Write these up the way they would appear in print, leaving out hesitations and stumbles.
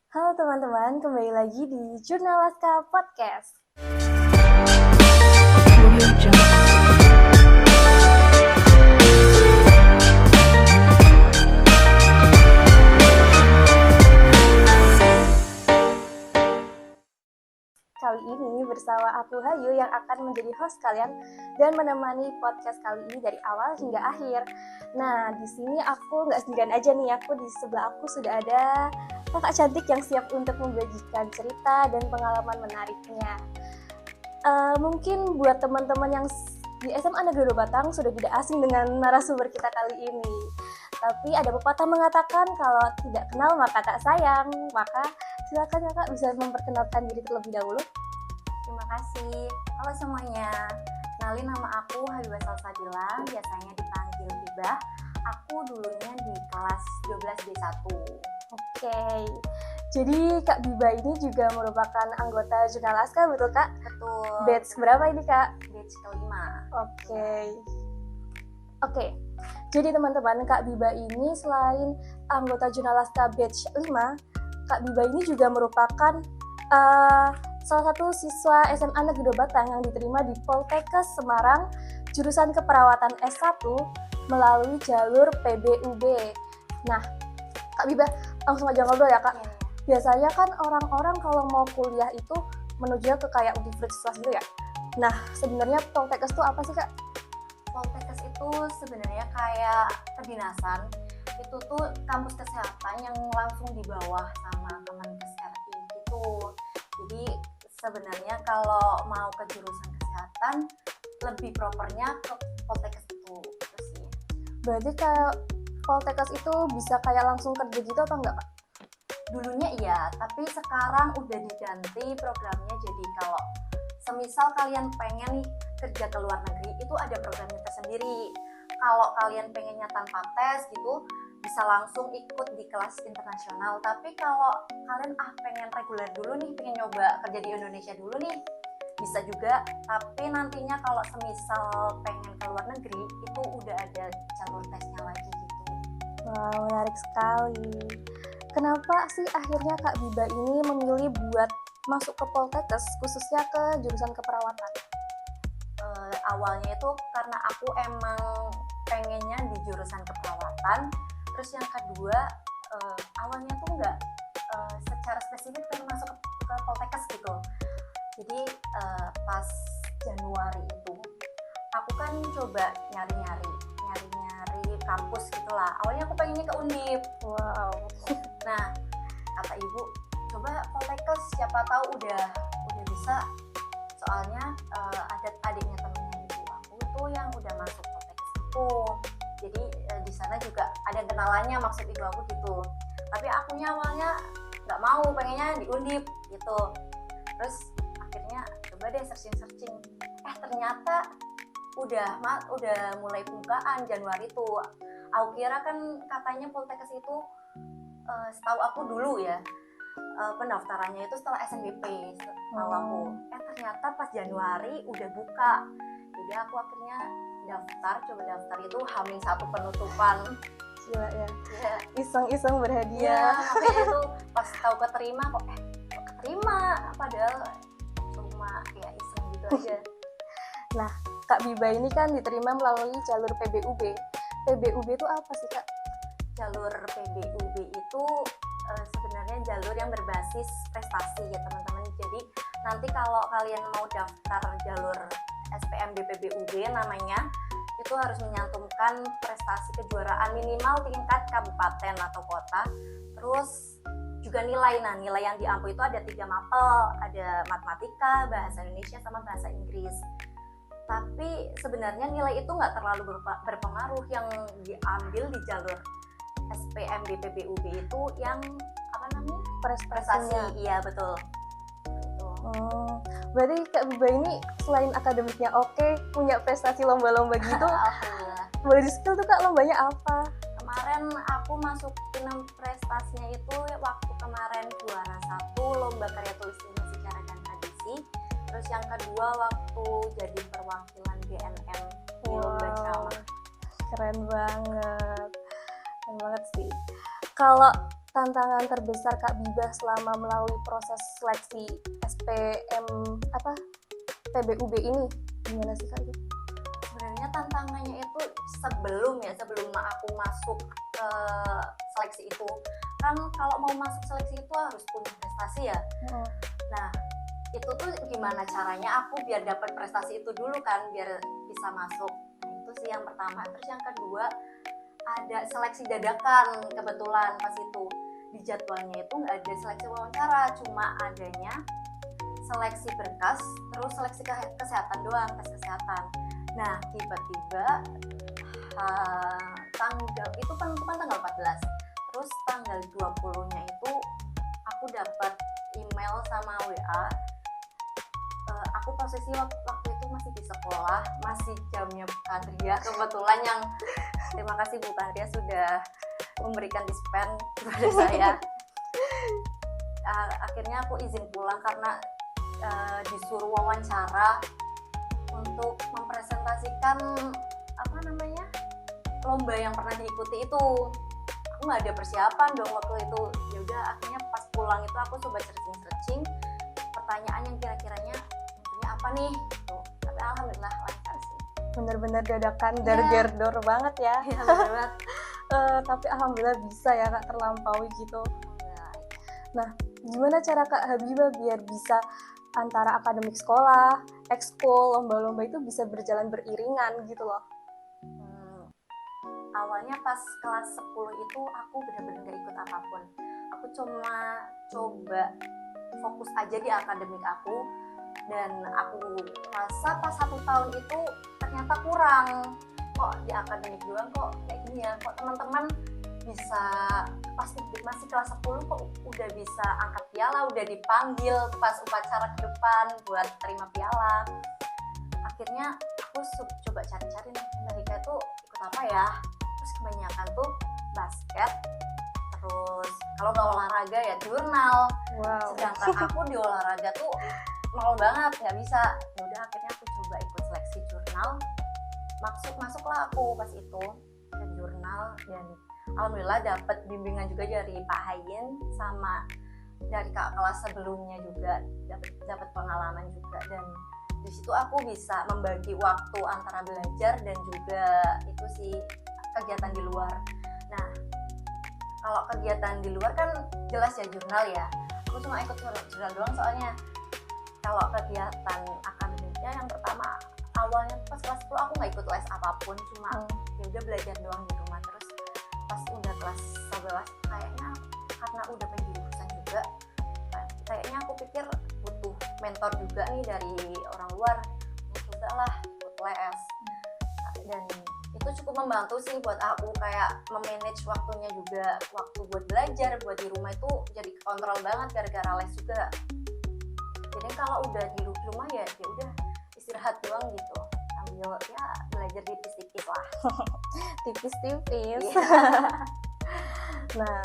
Halo teman-teman, kembali lagi di Jurnal Laska Podcast. Kali ini bersama aku Hayu yang akan menjadi host kalian dan menemani podcast kali ini dari awal hingga akhir. Nah, di sini aku nggak sendirian aja nih, di sebelah aku sudah ada kakak cantik yang siap untuk membagikan cerita dan pengalaman menariknya. Mungkin buat teman-teman yang di SMA Negeri 2 Batang sudah tidak asing dengan narasumber kita kali ini. Tapi ada pepatah mengatakan kalau tidak kenal maka tak sayang. Maka silakan kakak bisa memperkenalkan diri terlebih dahulu. Terima kasih. Halo semuanya. Kenalin, nama aku Habibah Salsabila, biasanya dipanggil Bibah. Aku dulunya di kelas 12B1. Oke. Jadi Kak Biba ini juga merupakan anggota Jurnal Laska, betul Kak? Betul. Batch berapa ini Kak? Batch kelima. Oke. Jadi teman-teman, Kak Biba ini selain anggota Jurnal Laska Batch 5, Kak Biba ini juga merupakan salah satu siswa SMA Negeri 2 Batang yang diterima di Poltekkes Semarang jurusan keperawatan S1 melalui jalur PBUB. Nah, Kak Biba, langsung aja ngobrol ya Kak. Yeah. Biasanya kan orang-orang kalau mau kuliah itu menuju ke kayak universitas gitu ya. Nah, sebenarnya Poltekkes itu apa sih Kak? Poltekkes itu sebenarnya kayak kedinasan. Itu tuh kampus kesehatan yang langsung di bawah sama Kemenkes RI gitu. Jadi sebenarnya kalau mau ke jurusan kesehatan lebih propernya ke Poltekkes itu sih. Berarti kayak Poltekkes itu bisa kayak langsung kerja gitu atau enggak Kak? Dulunya iya, tapi sekarang udah diganti programnya. Jadi kalau semisal kalian pengen nih kerja ke luar negeri, itu ada programnya tersendiri. Kalau kalian pengennya tanpa tes gitu, bisa langsung ikut di kelas internasional. Tapi kalau kalian pengen reguler dulu nih, pengen nyoba kerja di Indonesia dulu nih, bisa juga. Tapi nantinya kalau semisal pengen ke luar negeri, itu udah ada jalur tesnya lagi gitu. Wow, menarik sekali. Kenapa sih akhirnya Kak Biba ini memilih buat masuk ke Poltekkes, khususnya ke jurusan keperawatan? Awalnya itu karena aku emang pengennya di jurusan keperawatan. Terus yang kedua, awalnya tuh nggak secara spesifik pengen masuk ke Poltekkes gitu. Jadi pas Januari itu aku kan coba nyari-nyari kampus gitulah. Awalnya aku pengennya ke Undip. Wow. Nah, kata ibu, coba Poltekkes, siapa tahu udah bisa. Soalnya ada adiknya temennya ibu aku tuh yang udah masuk Poltekkes itu. Jadi di sana juga ada kenalannya, maksud ibu aku gitu. Tapi akunya awalnya nggak mau, pengennya di Undip gitu. Terus akhirnya coba deh searching. Ternyata udah mulai pembukaan Januari tuh. Aku kira kan katanya Poltekkes itu setahu aku dulu ya, pendaftarannya itu setelah SNBP setahu aku. Ternyata pas Januari udah buka. Jadi aku akhirnya coba daftar itu H-1 penutupan. Gila ya. Iseng-iseng berhadiah. Makanya itu pas tahu keterima kok keterima, padahal cuma ya iseng gitu aja. Nah, Kak Biba ini kan diterima melalui jalur PBUB. PBUB itu apa sih Kak? Jalur PBUB itu sebenarnya jalur yang berbasis prestasi ya teman-teman. Jadi nanti kalau kalian mau daftar jalur SPMB PBUB namanya, itu harus menyantumkan prestasi kejuaraan minimal tingkat kabupaten atau kota. Terus juga nilai. Nah, nilai yang diampu itu ada 3 mapel, ada matematika, bahasa Indonesia, sama bahasa Inggris. Tapi sebenarnya nilai itu nggak terlalu berpengaruh. Yang diambil di jalur SPMB PBUB itu yang apa namanya? Prestasi. Iya, betul. Berarti Kak Biba ini selain akademiknya oke, punya prestasi lomba-lomba gitu. Alhamdulillah. Boleh di-spill tuh Kak, lombanya apa? Kemarin aku masukin prestasinya itu waktu kemarin juara 1 lomba karya tulis ilmu sejarah dan tradisi. Terus yang kedua waktu jadi perwakilan BNM di lomba ceramah. Keren banget sih. Kalau tantangan terbesar Kak Biba selama melalui proses seleksi PBUB ini gimana sih Kak? Sebenarnya tantangannya itu sebelum aku masuk ke seleksi itu, kan kalau mau masuk seleksi itu harus punya prestasi ya. Nah itu tuh gimana caranya aku biar dapat prestasi itu dulu kan, biar bisa masuk. Nah, itu sih yang pertama. Terus yang kedua, ada seleksi dadakan. Kebetulan pas itu di jadwalnya itu nggak ada seleksi wawancara, cuma adanya seleksi berkas, terus seleksi kesehatan doang, tes kesehatan. Nah tiba-tiba itu kan tanggal 14, terus tanggal 20-nya itu aku dapat email sama WA. Aku posisi waktu itu masih di sekolah, masih jamnya Bu Kandria, kebetulan yang terima kasih Bu Kandria sudah memberikan dispen kepada saya. Akhirnya aku izin pulang karena disuruh wawancara untuk mempresentasikan lomba yang pernah diikuti itu. Aku nggak ada persiapan dong waktu itu. Ya udah, akhirnya pas pulang itu aku coba searching pertanyaan yang kira-kiranya apa nih gitu. Tapi alhamdulillah lancar sih. Bener-bener dadakan, dar-dar banget ya. Iya bener banget. Tapi alhamdulillah bisa ya Kak terlampaui gitu. Nah gimana cara Kak Habibah biar bisa antara akademik sekolah, ekskul, lomba-lomba itu bisa berjalan beriringan gitu loh? Awalnya pas kelas 10 itu aku benar-benar gak ikut apapun. Aku cuma coba fokus aja di akademik aku. Dan aku rasa pas 1 tahun itu ternyata kurang. Kok di akademik doang kok kayak gini ya. Kok teman-teman bisa pas masih kelas 10 kok udah bisa angkat piala, udah dipanggil pas upacara ke depan buat terima piala. Akhirnya aku coba cari-cari nih, mereka itu ikut apa ya. Terus kebanyakan tuh basket, terus kalau nggak olahraga ya jurnal. Sedangkan aku di olahraga tuh mau banget, nggak bisa. Ya udah akhirnya aku coba ikut seleksi jurnal, masuklah aku pas itu ke jurnal. Dan alhamdulillah dapat bimbingan juga dari Pak Hayin sama dari kakak kelas sebelumnya juga, dapat pengalaman juga. Dan di situ aku bisa membagi waktu antara belajar dan juga itu sih kegiatan di luar. Nah kalau kegiatan di luar kan jelas ya jurnal ya, aku cuma ikut jurnal doang. Soalnya kalau kegiatan akademiknya yang pertama awalnya pas kelas 10 aku nggak ikut les apapun, cuma ya udah belajar doang di rumah. Terus pas udah kelas 11 kayaknya karena udah pengen jurusan juga, kayaknya aku pikir butuh mentor juga nih dari orang luar, ya cobalah ikut les. Dan itu cukup membantu sih buat aku, kayak memanage waktunya juga, waktu buat belajar, buat di rumah itu jadi kontrol banget gara-gara les juga. Jadi kalau udah di rumah ya udah istirahat doang gitu, sambil ya belajar tipis-tipis lah. Tipis-tipis. Nah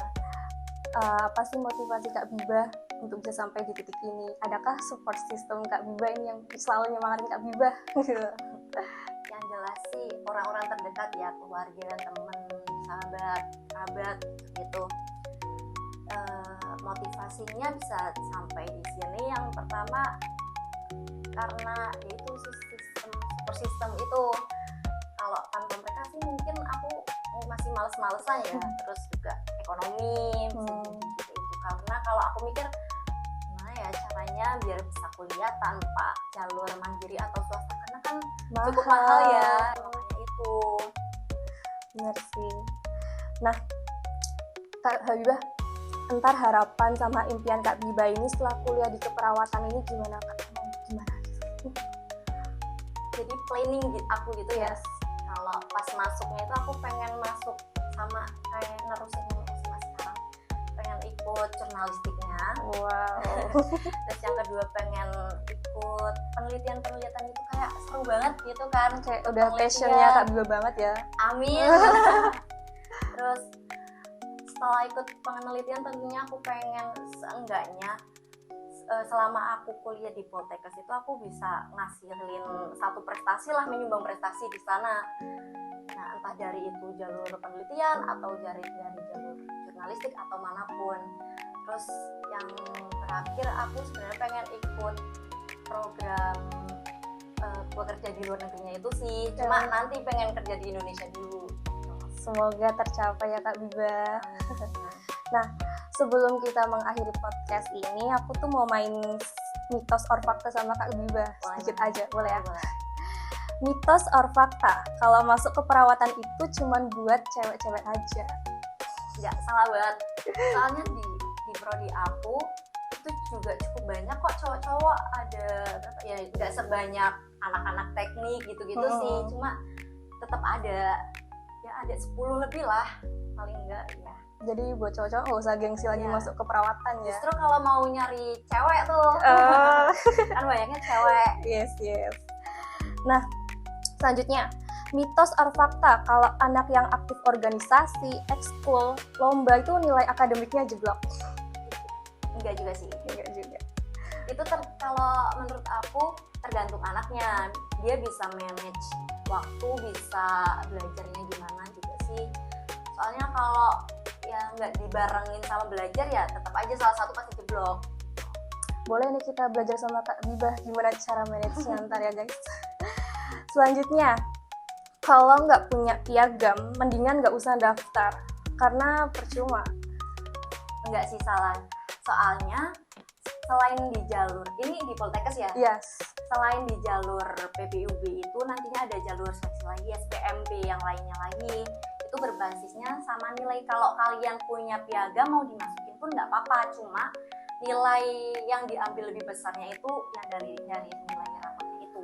apa sih motivasi Kak Biba untuk bisa sampai di titik ini? Adakah support system Kak Biba ini yang selalu nyemangatin Kak Biba? Yang jelas sih orang-orang terdekat ya, keluarga, teman, sahabat gitu. Motivasinya bisa sampai di sini yang pertama karena itu support system itu. Kalau tanpa mereka sih mungkin aku masih males-malesan ya. Terus juga ekonomi gitu. Karena kalau aku mikir gimana ya caranya biar bisa kuliah tanpa jalur mandiri atau swasta, karena kan cukup mahal ya, makanya itu. Benar sih. Nah Kak Habibah, entar harapan sama impian Kak Biba ini setelah kuliah di keperawatan ini gimana Kak? Gimana? Jadi planning aku gitu ya. Kalau pas masuknya itu aku pengen masuk sama kayak nerusin SMA sekarang, pengen ikut jurnalistiknya. Terus yang kedua pengen ikut penelitian itu, kayak seru banget gitu kan, kayak udah passionnya Kak Biba banget ya. Amin. Terus setelah ikut penelitian tentunya aku pengen seenggaknya selama aku kuliah di Poltekkes itu aku bisa ngasilin satu prestasi lah, menyumbang prestasi di sana. Nah, entah dari itu jalur penelitian atau dari jalur jurnalistik atau manapun. Terus yang terakhir aku sebenarnya pengen ikut program bekerja di luar negerinya itu sih, cuma nanti pengen kerja di Indonesia dulu. Semoga tercapai ya Kak Biba. Nah, sebelum kita mengakhiri podcast ini, aku tuh mau main mitos or fakta sama Kak Biba. Sedikit aja, boleh ya? Boleh. Mitos or fakta, kalau masuk ke perawatan itu cuman buat cewek-cewek aja. Nggak, salah banget. Soalnya di prodi aku itu juga cukup banyak kok cowok-cowok, ada berapa ya, nggak sebanyak anak-anak teknik gitu-gitu sih, cuma tetap ada 10 lebih lah paling enggak ya. Jadi buat cowok-cowok nggak usah gengsi lagi masuk ke perawatan ya. Justru kalau mau nyari cewek tuh kan banyaknya cewek. Yes. Nah, selanjutnya, mitos or fakta kalau anak yang aktif organisasi, ekskul, lomba itu nilai akademiknya jeblok. Enggak juga sih. Enggak juga. Itu kalau menurut aku tergantung anaknya, dia bisa manage waktu, bisa belajarnya gimana juga sih. Soalnya kalau ya nggak dibarengin sama belajar ya tetap aja salah satu pasti jeblok. Boleh nih kita belajar sama Kak Bibah gimana cara manage-nya ntar ya guys. Selanjutnya, kalau nggak punya piagam, mendingan nggak usah daftar karena percuma. Enggak sih, salah. Soalnya selain di jalur ini di Poltekkes ya. Yes. Selain di jalur PPUB itu nantinya ada jalur seleksi lagi, SPMB yang lainnya lagi. Itu berbasisnya sama nilai. Kalau kalian punya piagam mau dimasukin pun nggak apa-apa, cuma nilai yang diambil lebih besarnya itu yang dari nilai rapotnya itu.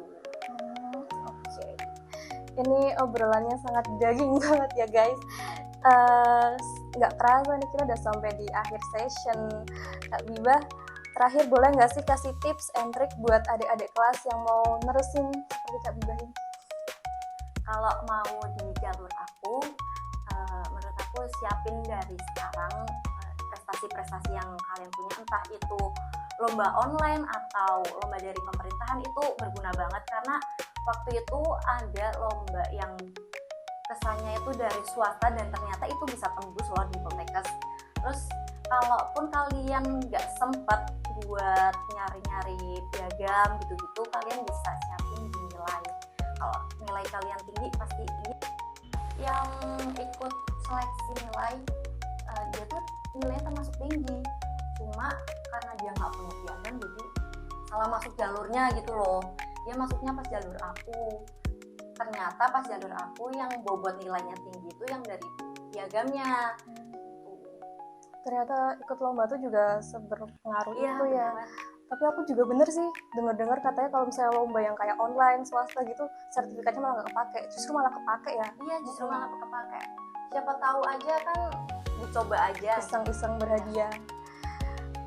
Oke. Ini obrolannya sangat daging banget ya guys. Nggak kerasa nih kita udah sampai di akhir session. Kak Bibah, terakhir boleh nggak sih kasih tips and trick buat adik-adik kelas yang mau nerusin seperti Kak Bibah ini? Kalau mau di jalur aku, menurut aku siapin dari sekarang prestasi-prestasi yang kalian punya, entah itu lomba online atau lomba dari pemerintahan, itu berguna banget karena waktu itu ada lomba yang kesannya itu dari swasta dan ternyata itu bisa tembus loh di Poltekkes. Terus kalaupun kalian nggak sempat buat nyari-nyari piagam gitu-gitu, kalian bisa siapin di nilai. Kalau nilai kalian tinggi pasti tinggi. Yang ikut seleksi nilai, dia tuh nilainya termasuk tinggi, cuma karena dia nggak punya piagam jadi salah masuk jalurnya gitu loh. Dia masuknya pas jalur aku, ternyata pas jalur aku yang bobot nilainya tinggi itu yang dari piagamnya. Ternyata ikut lomba tuh juga seberpengaruh itu ya. Bener. Tapi aku juga bener sih dengar katanya kalau misalnya lomba yang kayak online swasta gitu sertifikatnya malah nggak kepake, justru malah kepake ya. Iya, justru malah kepake. Siapa tahu aja kan, dicoba aja. Iseng-iseng berhadiah.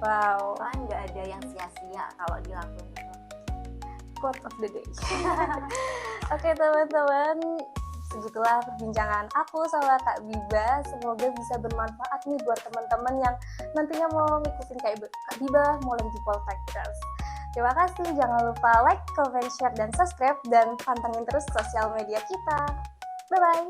Wow. Kan nggak ada yang sia-sia kalau dilakuin itu. Quote of the day. Oke teman-teman, segitulah perbincangan aku sama Kak Bibah. Semoga bisa bermanfaat nih buat teman-teman yang nantinya mau ngikutin kayak Kak Bibah mulai di Poltekkes. Terima kasih, jangan lupa like, comment, share, dan subscribe, dan pantengin terus sosial media kita. Bye-bye.